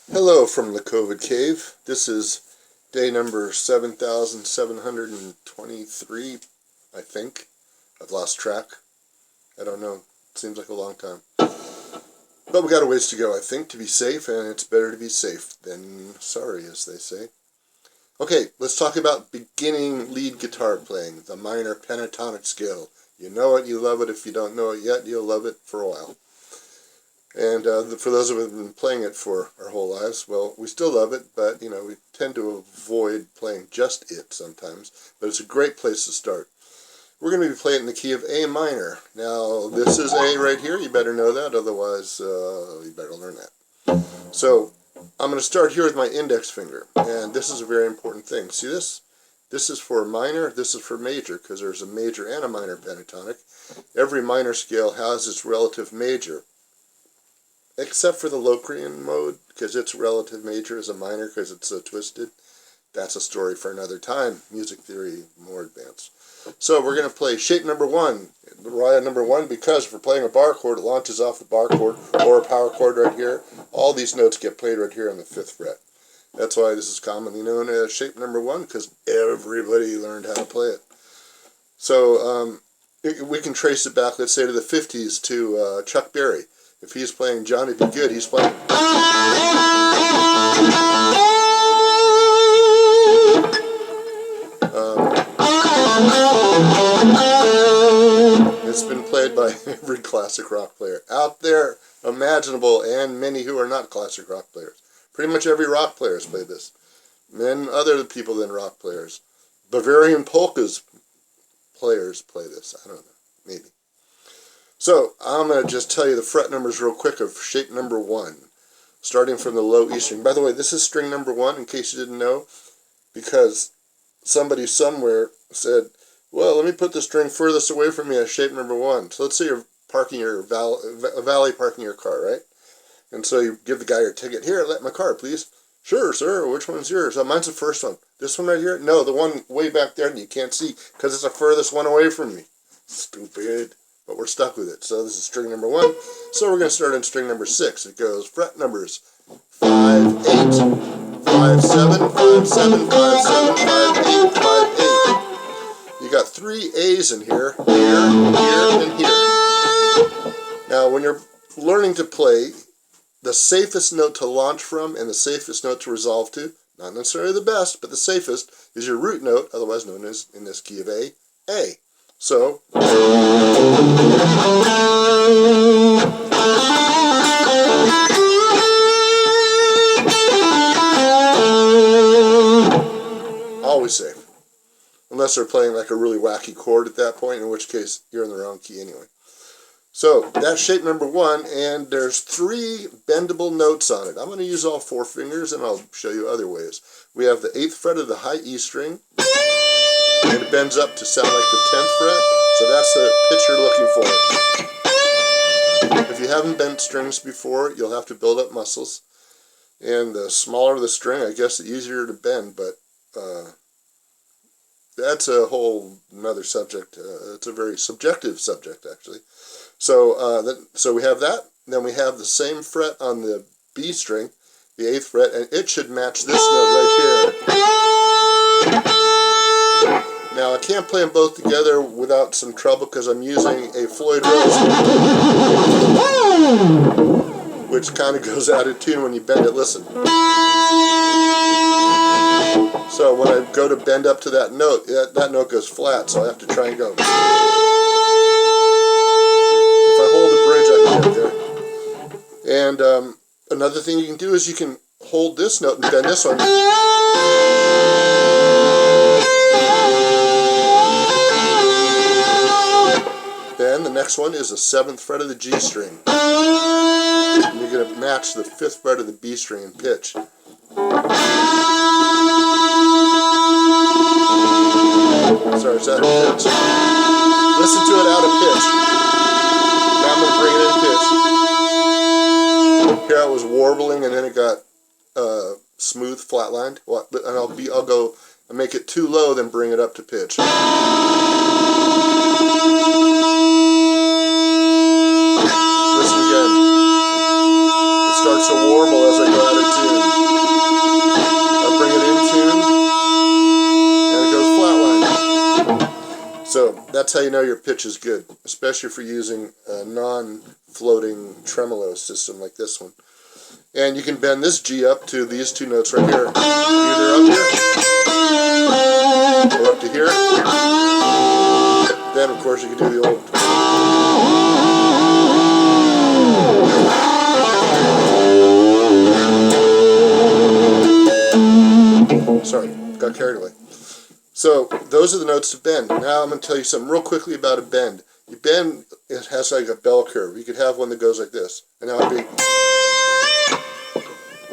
Hello from the COVID cave. This is day number 7,723, I think. I've lost track. I don't know. It seems like a long time. But we got a ways to go, I think, to be safe, and it's better to be safe than sorry, as they say. Okay, let's talk about beginning lead guitar playing, the minor pentatonic scale. You know it, you love it. If you don't know it yet, you'll love it for a while. And for those of us who have been playing it for our whole lives, well, we still love it, but, you know, we tend to avoid playing just it sometimes. But it's a great place to start. We're going to be playing in the key of A minor. Now, this is A right here. You better know that, otherwise you better learn that. So, I'm going to start here with my index finger, and this is a very important thing. See this? This is for minor, this is for major, because there's a major and a minor pentatonic. Every minor scale has its relative major, except for the Locrian mode, because its relative major is a minor because it's so twisted. That's a story for another time. Music theory, more advanced. So we're going to play shape number 1, Raya number 1, because if we're playing a bar chord, it launches off the bar chord, or a power chord right here. All these notes get played right here on the 5th fret. That's why this is commonly known as shape number 1, because everybody learned how to play it. So we can trace it back, let's say, to the 50s, to Chuck Berry. If he's playing Johnny Be Good, he's playing. It's been played by every classic rock player out there, imaginable, and many who are not classic rock players. Pretty much every rock player has played this. And other people than rock players. Bavarian polkas players play this. I don't know. Maybe. So, I'm going to just tell you the fret numbers real quick of shape number 1, starting from the low E string. By the way, this is string number 1, in case you didn't know, because somebody somewhere said, well, let me put the string furthest away from me as shape number 1. So let's say you're parking your valet parking your car, right? And so you give the guy your ticket. Here, let my car, please. Sure, sir. Which one's yours? Oh, mine's the first one. This one right here? No, the one way back there and you can't see because it's the furthest one away from me. Stupid. But we're stuck with it. So this is string number 1. So we're going to start on string number 6. It goes fret numbers 5, 8, 5, 7, 5, 7, 5, 7, 5, 8, 5, 8. You got 3 A's in here, here, and here. Now, when you're learning to play, the safest note to launch from and the safest note to resolve to, not necessarily the best, but the safest, is your root note, otherwise known as, in this key of A, A. So, always safe. Unless they're playing like a really wacky chord at that point, in which case you're in the wrong key anyway. So, that's shape number 1, and there's 3 bendable notes on it. I'm going to use all 4 fingers, and I'll show you other ways. We have the 8th fret of the high E string, and it bends up to sound like the 10th fret, so that's the pitch you're looking for. If you haven't bent strings before, you'll have to build up muscles, and the smaller the string, I guess the easier to bend, but that's a whole another subject. It's a very subjective subject, actually. So, so we have that. Then we have the same fret on the B string, the 8th fret, and it should match this note right here. Now, I can't play them both together without some trouble because I'm using a Floyd Rose, which kind of goes out of tune when you bend it. Listen. So when I go to bend up to that note, that note goes flat, so I have to try and go. If I hold the bridge, I can get there. And another thing you can do is you can hold this note and bend this one. Then the next one is the 7th fret of the G string. And you're going to match the 5th fret of the B string in pitch. Sorry, it's out of pitch. Listen to it out of pitch. Now I'm going to bring it in pitch. Here I was warbling and then it got smooth, flatlined. And I'll go and make it too low, then bring it up to pitch. Listen again. It starts to warble as I go out of tune. that's how you know your pitch is good, especially if you're using a non-floating tremolo system like this one. And you can bend this G up to these two notes right here, either up here or up to here. Then, of course, you can do the old. Sorry, got carried away. So those are the notes to bend. Now I'm going to tell you something real quickly about a bend. You bend, it has like a bell curve. You could have one that goes like this, and now it'd be,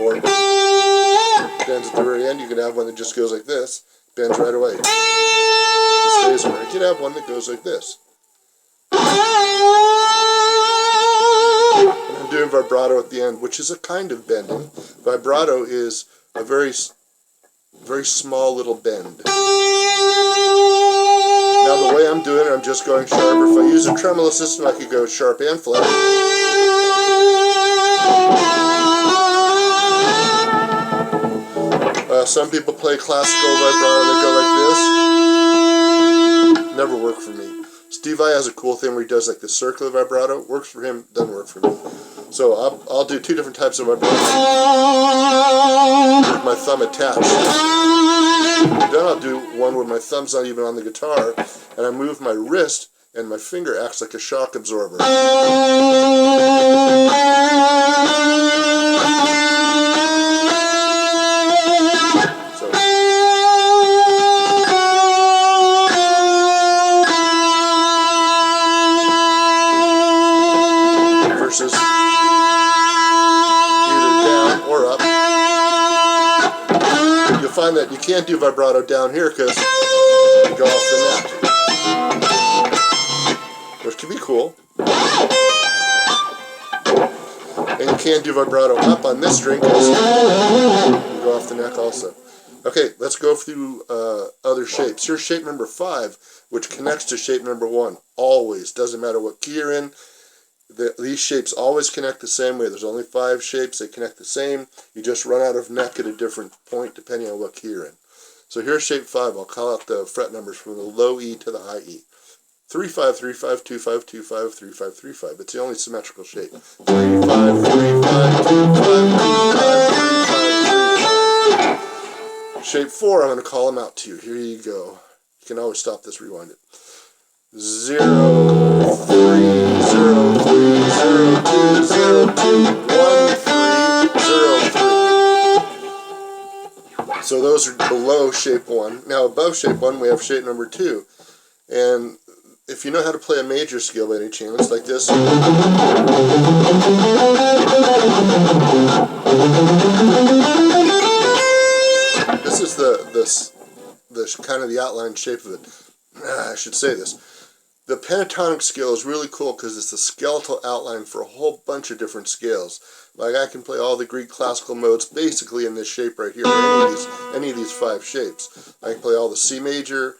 or bends at the very end. You could have one that just goes like this, bends right away. It stays there. You could have one that goes like this. And I'm doing vibrato at the end, which is a kind of bending. Vibrato is a very small little bend. Now the way I'm doing it, I'm just going sharp. If I use a tremolo system, I could go sharp and flat. Some people play classical vibrato that go like this. Never worked for me. Steve Vai has a cool thing where he does like the circular vibrato. Works for him, doesn't work for me. So I'll do two different types of vibrato with my thumb attached. Then I'll do one where my thumb's not even on the guitar, and I move my wrist, and my finger acts like a shock absorber. So. Versus either down or up. You'll find that you can't do vibrato down here because you go off the neck, which can be cool. And you can't do vibrato up on this string because you go off the neck also. Okay, let's go through other shapes. Here's shape number 5, which connects to shape number 1. Always. Doesn't matter what key you're in. These shapes always connect the same way. There's only 5 shapes. They connect the same. You just run out of neck at a different point depending on what key you're in. So here's shape 5. I'll call out the fret numbers from the low E to the high E. 3 5 3 5 2 5 2 5 3 5 3 5. It's the only symmetrical shape. 3 5 3 5 2 5 2 5 3 5. Shape 4. I'm going to call them out to you. Here you go. You can always stop this, rewind it. 0 3 0 3 0 2 0 2 1 3 0 3. So those are below shape 1. Now above shape 1 we have shape number 2. And if you know how to play a major scale by any chance, like this. This is the kind of the outline shape of it. I should say this. The pentatonic scale is really cool because it's a skeletal outline for a whole bunch of different scales. Like I can play all the Greek classical modes basically in this shape right here, or any of these 5 shapes. I can play all the C major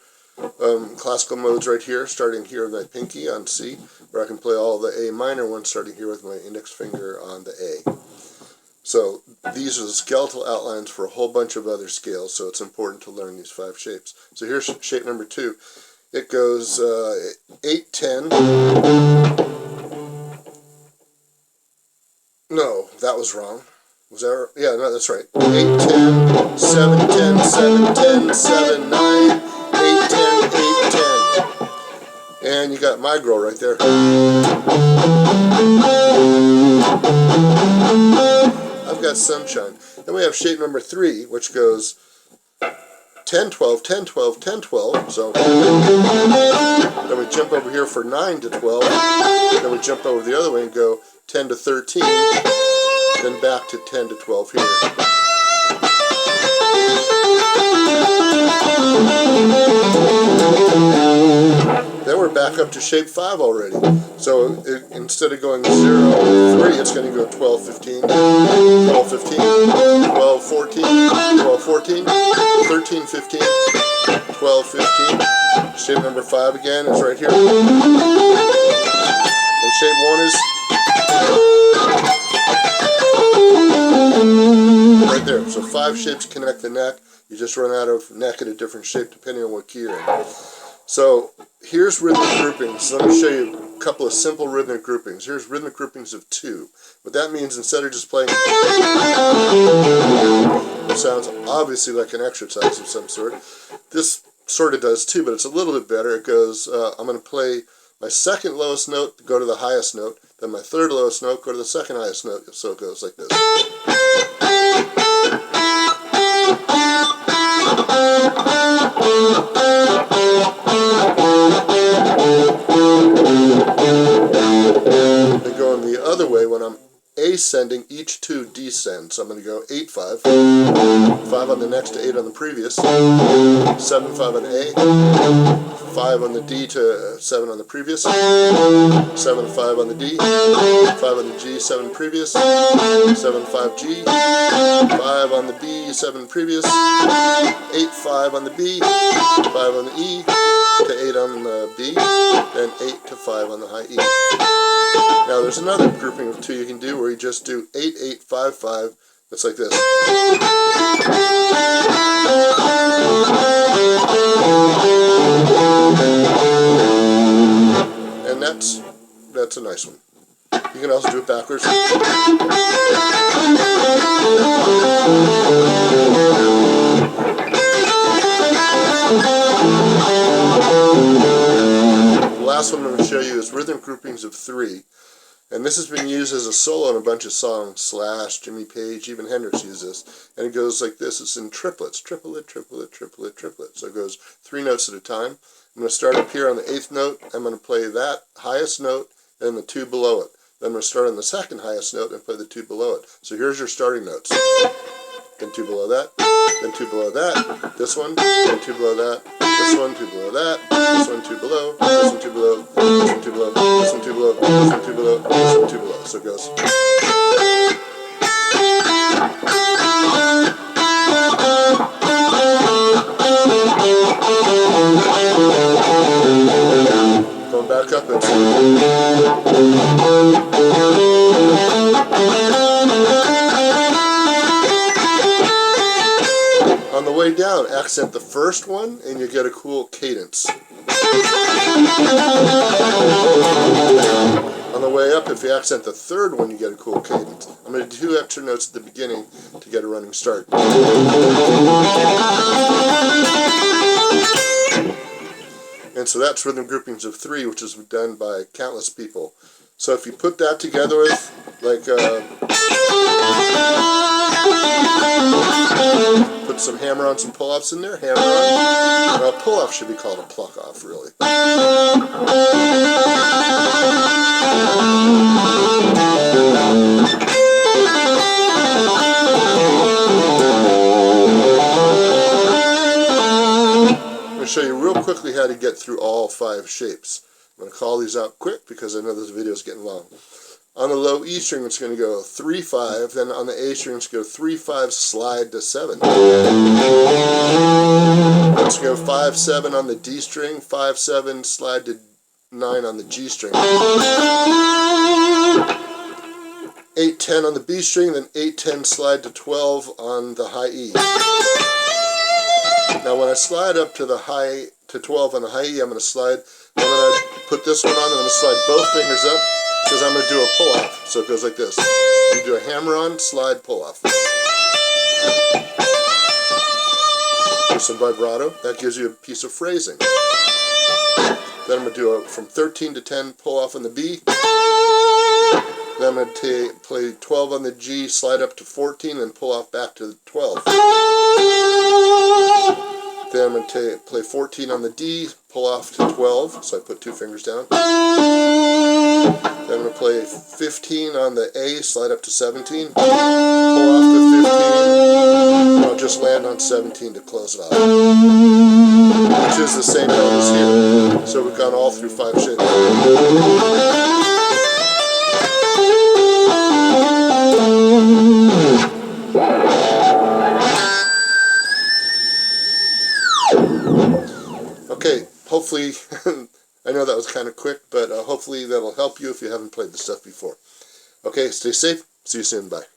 classical modes right here, starting here with my pinky on C, or I can play all the A minor ones starting here with my index finger on the A. So these are the skeletal outlines for a whole bunch of other scales, so it's important to learn these 5 shapes. So here's shape number 2. It goes 8, 10. No, that was wrong. Was that? Yeah, no, that's right. 8, 10, 7, 10, 7, 10, 7, 9, 8, 10, 8, 10. And you got my girl right there. I've got sunshine. Then we have shape number 3, which goes 10, 12, 10, 12, 10, 12. So then we jump over here for 9 to 12. Then we jump over the other way and go 10 to 13. Then back to 10 to 12 here. Then we're back up to shape 5 already. So instead of going 0, 3, it's going to go 12, 15, 12, 15, 12, 14, 12, 14, 13, 15, 12, 15. Shape number 5 again is right here. And shape 1 is right there. So 5 shapes connect the neck. You just run out of neck at a different shape depending on what key you're in. So here's rhythmic groupings. Let me show you a couple of simple rhythmic groupings. Here's rhythmic groupings of 2. What that means, instead of just playing, it sounds obviously like an exercise of some sort. This sort of does too, but it's a little bit better. It goes, I'm going to play my second lowest note, go to the highest note, then my third lowest note, go to the second highest note. So it goes like this. Then going the other way, when I'm ascending, each 2 descend. So I'm going to go 8, 5, 5 on the next to 8 on the previous, 7, 5 on A, 5 on the D to 7 on the previous, 7, 5 on the D, 5 on the G, 7 previous, 7, 5 G, 5 on the B, 7 previous, 8, 5 on the B, 5 on the E, to 8 on the B, then 8 to 5 on the high E. Now there's another grouping of 2 you can do where you just do 8, 8, 5, 5. It's like this. And that's a nice one. You can also do it backwards. The last one I'm going to show you is rhythm groupings of 3. And this has been used as a solo in a bunch of songs. Slash, Jimmy Page, even Hendrix uses this. And it goes like this. It's in triplets. Triplet, triplet, triplet, triplet. So it goes 3 notes at a time. I'm going to start up here on the 8th note. I'm going to play that highest note and the 2 below it. Then I'm going to start on the second highest note and play the 2 below it. So here's your starting notes. Then 2 below that. Then 2 below that. This one. Then 2 below that. This one, 2 below that. This one, 2 below. This one, 2 below. This one, 2 below. This one, 2 below. This one, 2 below. This one, 2 below. So it goes. Going back up, it's on the way down, accent the first one and you get a cool cadence. On the way up, if you accent the third one, you get a cool cadence. I'm going to do 2 extra notes at the beginning to get a running start. And so that's rhythm groupings of 3, which is done by countless people. So if you put that together with, like, put some hammer-on, some pull-offs in there, hammer-on. Well, pull-off should be called a pluck-off, really. I'm going to show you real quickly how to get through all 5 shapes. I'm going to call these out quick because I know this video is getting long. On the low E string, it's going to go 3, 5. Then on the A string, it's going to go 3, 5, slide to 7. It's going to go 5, 7 on the D string, 5, 7, slide to 9 on the G string. 8, 10 on the B string, then 8, 10, slide to 12 on the high E. Now when I slide up to the high, to 12 on the high E, I'm going to slide, I'm going to put this one on, and I'm going to slide both fingers up, because I'm going to do a pull-off. So it goes like this. I'm going to do a hammer-on, slide, pull-off. There's some vibrato. That gives you a piece of phrasing. Then I'm going to do a from 13 to 10 pull-off on the B. Then I'm going to play 12 on the G, slide up to 14, and pull off back to 12. Then I'm going to play 14 on the D, pull off to 12, so I put 2 fingers down. Then I'm going to play 15 on the A, slide up to 17, pull off to 15, and I'll just land on 17 to close it off. Which is the same note as here. So we've gone all through 5 shapes. Okay, hopefully, I know that was kind of quick, but hopefully that'll help you if you haven't played this stuff before. Okay, stay safe. See you soon. Bye.